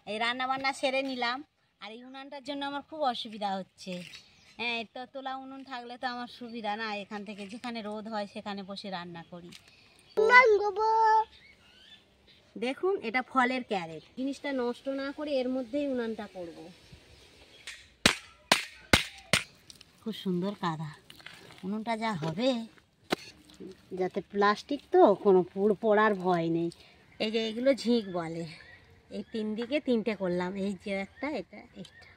এই রান্না বান্না সেরে নিলাম। আর এই উনানটার জন্য আমার খুব অসুবিধা হচ্ছে। হ্যাঁ, তো তোলা উনুন থাকলে তো আমার সুবিধা, না এখান থেকে যেখানে রোদ হয় সেখানে বসে রান্না করি। দেখুন, এটা ফলের ক্যারেট, জিনিসটা নষ্ট না করে এর মধ্যেই উনানটা করব। খুব সুন্দর কাদা, উনুনটা যা হবে, যাতে প্লাস্টিক তো কোনো পুড় পড়ার ভয় নেই। এই যে এগুলো ঝিঁক বলে, এই 3 দিকে 3টে করলাম, এই যে একটা, এটা একটা।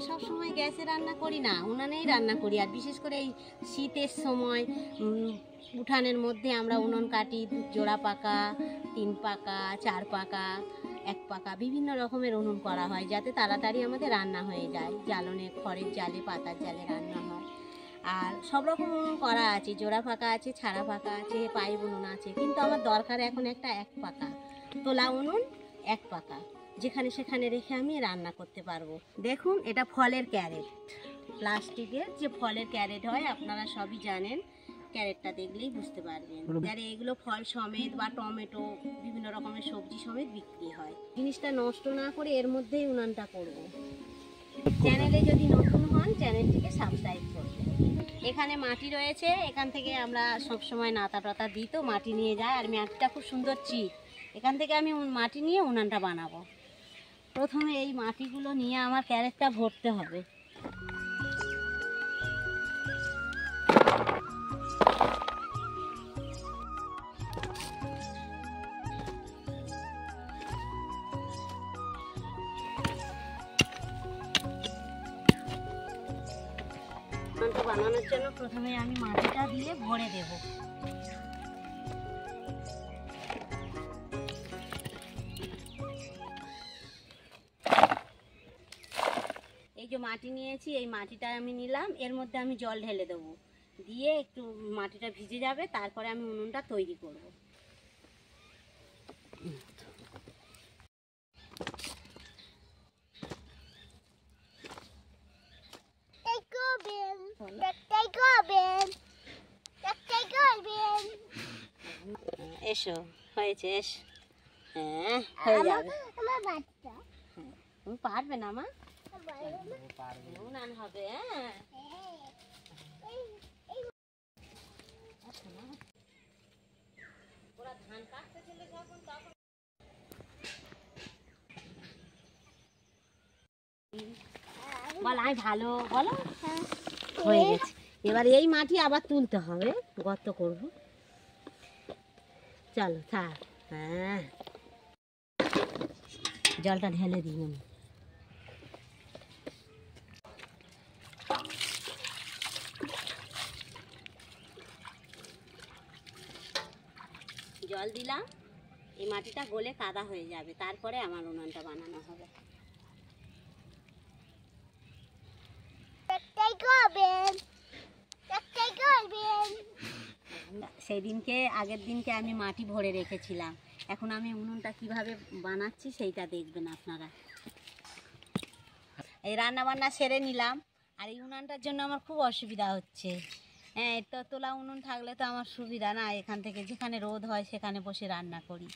সব সময় গ্যাসে রান্না করি না, উনানেই রান্না করি। আর বিশেষ করে এই শীতের সময় উঠানের মধ্যে আমরা উনুন কাটি, জোড়া পাকা, 3 পাকা, 4 পাকা, 1 পাকা, বিভিন্ন রকমের উনুন করা হয় যাতে তাড়াতাড়ি আমাদের রান্না হয়ে যায়। জ্বালনে, খড়ের জালে, পাতার জালে রান্না হয়। আর সব রকম উনুন করা আছে, জোড়া পাকা আছে, ছাড়া পাকা আছে, পাইপ উনুন আছে। কিন্তু আমার দরকার এখন একটা 1 পাকা তোলা উনুন, 1 পাকা, যেখানে সেখানে রেখে আমি রান্না করতে পারবো। দেখুন, এটা ফলের ক্যারেট, প্লাস্টিকের যে ফলের ক্যারেট হয়, আপনারা সবই জানেন, ক্যারেটটা দেখলেই বুঝতে পারবেন। আর এগুলো ফল সমেত বা টমেটো, বিভিন্ন রকমের সবজি সমেত বিক্রি হয়। জিনিসটা নষ্ট না করে এর মধ্যেই উনানটা করব। চ্যানেলে যদি নতুন হন, চ্যানেলটিকে সাবস্ক্রাইব করবেন। এখানে মাটি রয়েছে, এখান থেকে আমরা সবসময় নাতা টাতা দিই, তো মাটি নিয়ে যায়। আর মাটিটা খুব সুন্দর চিট, এখান থেকে আমি মাটি নিয়ে উনানটা বানাবো। প্রথমে এই মাটিগুলো নিয়ে আমার ক্যারেটটা ভরতে হবে। উনানটা বানানোর জন্য প্রথমে আমি মাটিটা দিয়ে ভরে দেব। এই যে মাটি নিয়েছি, এই মাটিটা আমি নিলাম, এর মধ্যে আমি জল ঢেলে দেবো, দিয়ে একটু মাটিটা ভিজে যাবে, তারপরে আমি উনুনটা তৈরি করব। এসো, হয়েছে, এসো। হ্যাঁ, হয়ে যাবে। তুমি পারবে না মা? উনান হবে। হ্যাঁ, ওরা ধান কাটতে চলে যখন, তখন বল আমি ভালো, বলো। হয়ে গেছে। এবার এই মাটি আবার তুলতে হবে, গর্ত করব। চলো থাক। হ্যাঁ, জলটা ঢেলে দিই আমি। জল দিলাম, এই মাটিটা গলে কাদা হয়ে যাবে, তারপরে আমার উনানটা বানানো হবে। সেই দিনকে, আগের দিনকে আমি মাটি ভরে রেখেছিলাম। এখন আমি উনুনটা কিভাবে বানাচ্ছি সেইটা দেখবেন আপনারা। এই রান্না বান্না সেরে নিলাম। আর এই উনানটার জন্য আমার খুব অসুবিধা হচ্ছে। হ্যাঁ, তো তোলা উনুন থাকলে তো আমার সুবিধা, না এখান থেকে যেখানে রোদ হয় সেখানে বসে রান্না করি।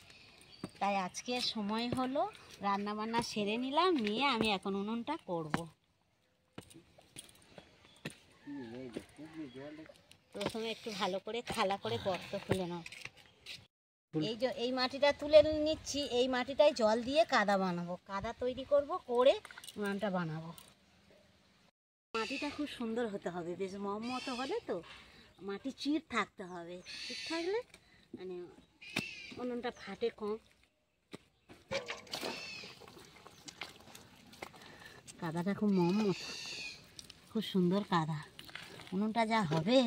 তাই আজকে সময় হলো, রান্না বান্না সেরে নিলাম, নিয়ে আমি এখন উনুনটা করব। প্রথমে একটু ভালো করে খালা করে গর্ত খুলে নাও। এই যে এই মাটিটা তুলে নিচ্ছি, এই মাটিটায় জল দিয়ে কাদা বানাবো, কাদা তৈরি করব, করে উনানটা বানাবো। মাটিটা খুব সুন্দর হতে হবে, বেশ মতো হলে তো, মাটি চিট থাকতে হবে, চিট থাকলে মানে উনুনটা ফাটে কম। কাদাটা খুব মতো, খুব সুন্দর কাদা, উনুনটা যা হবে।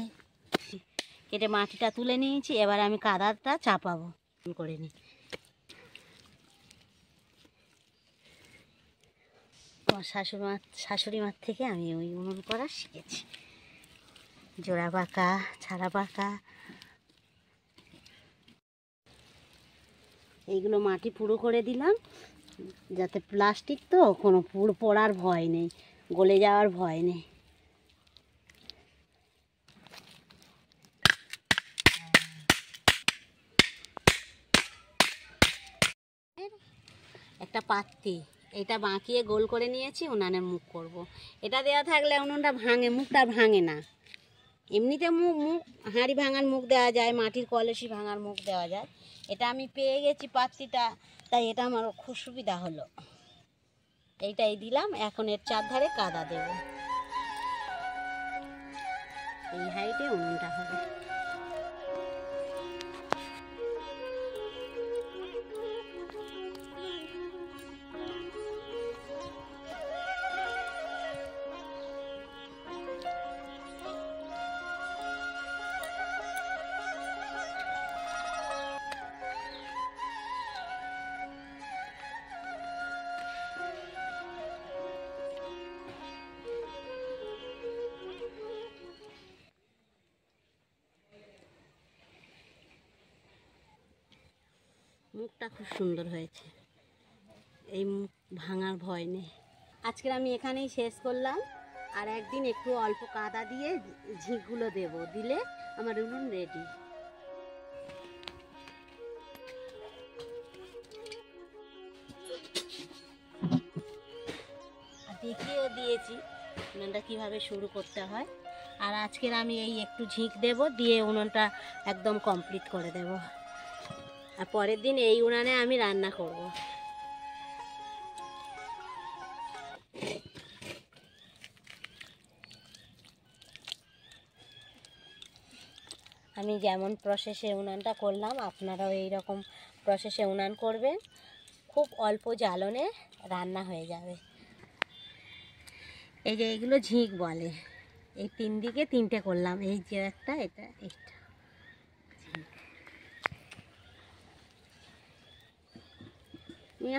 কেটে মাটিটা তুলে নিয়েছি, এবার আমি কাদাটা চাপাবো করে নিই। আমার শাশুড়ি মার থেকে আমি ওই উনুন করা শিখেছি। জোড়া পাকা, ছাড়া পাকা, এইগুলো মাটি পুরো করে দিলাম, যাতে প্লাস্টিক তো কোনো পুড় পড়ার ভয় নেই, গলে যাওয়ার ভয় নেই। একটা পাত্তি, এটা বাঁকিয়ে গোল করে নিয়েছি, উনানে মুখ করব। এটা দেওয়া থাকলে উনুনটা ভাঙে, মুখটা ভাঙে না। এমনিতে মুখ হাঁড়ি ভাঙার মুখ দেওয়া যায়, মাটির কলসি ভাঙার মুখ দেওয়া যায়। এটা আমি পেয়ে গেছি পাত্তিটা, তাই এটা আমার খুব সুবিধা হলো। এইটাই দিলাম। এখন এর চারধারে কাদা দেব। এই হাইটে উনুনটা হবে। মুখটা খুব সুন্দর হয়েছে, এই মুখ ভাঙার ভয় নেই। আজকের আমি এখানেই শেষ করলাম। আর একদিন একটু অল্প কাদা দিয়ে ঝিঁকগুলো দেব, দিলে আমার উনুন রেডি। আর দেখিয়েও দিয়েছি উনুনটা কীভাবে শুরু করতে হয়। আর আজকের আমি এই একটু ঝিঁক দেব, দিয়ে উনুনটা একদম কমপ্লিট করে দেব। আর পরের দিন এই উনানে আমি রান্না করব। আমি যেমন প্রসেসে উনানটা করলাম, আপনারাও এই রকম প্রসেসে উনান করবেন। খুব অল্প জ্বালনে রান্না হয়ে যাবে। এই যে এগুলো ঝিঁক বলে। এই 3 দিকে 3টে করলাম, এই যে একটা, এটা এইটা।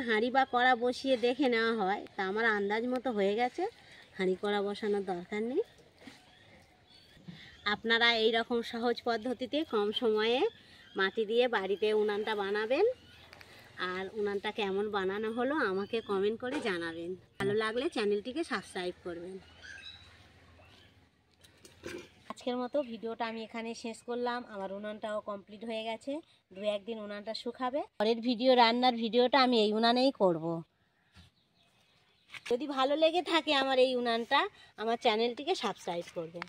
হাঁড়ি বা কড়া বসিয়ে দেখে নেওয়া হয়, তা আমার আন্দাজ মতো হয়ে গেছে, হাঁড়ি কড়া বসানোর দরকার নেই। আপনারা এই রকম সহজ পদ্ধতিতে কম সময়ে মাটি দিয়ে বাড়িতে উনানটা বানাবেন। আর উনানটা কেমন বানানো হলো আমাকে কমেন্ট করে জানাবেন। ভালো লাগলে চ্যানেলটিকে সাবস্ক্রাইব করবেন। আজকের মতো ভিডিওটা আমি এখানে শেষ করলাম। আমার উনানটাও কমপ্লিট হয়ে গেছে। 2-1 দিন উনানটা শুকাবে। পরের রান্নার ভিডিওটা আমি এই উনানেই করব। যদি ভালো লেগে থাকে আমার এই উনানটা, আমার চ্যানেলটিকে সাবস্ক্রাইব করবেন।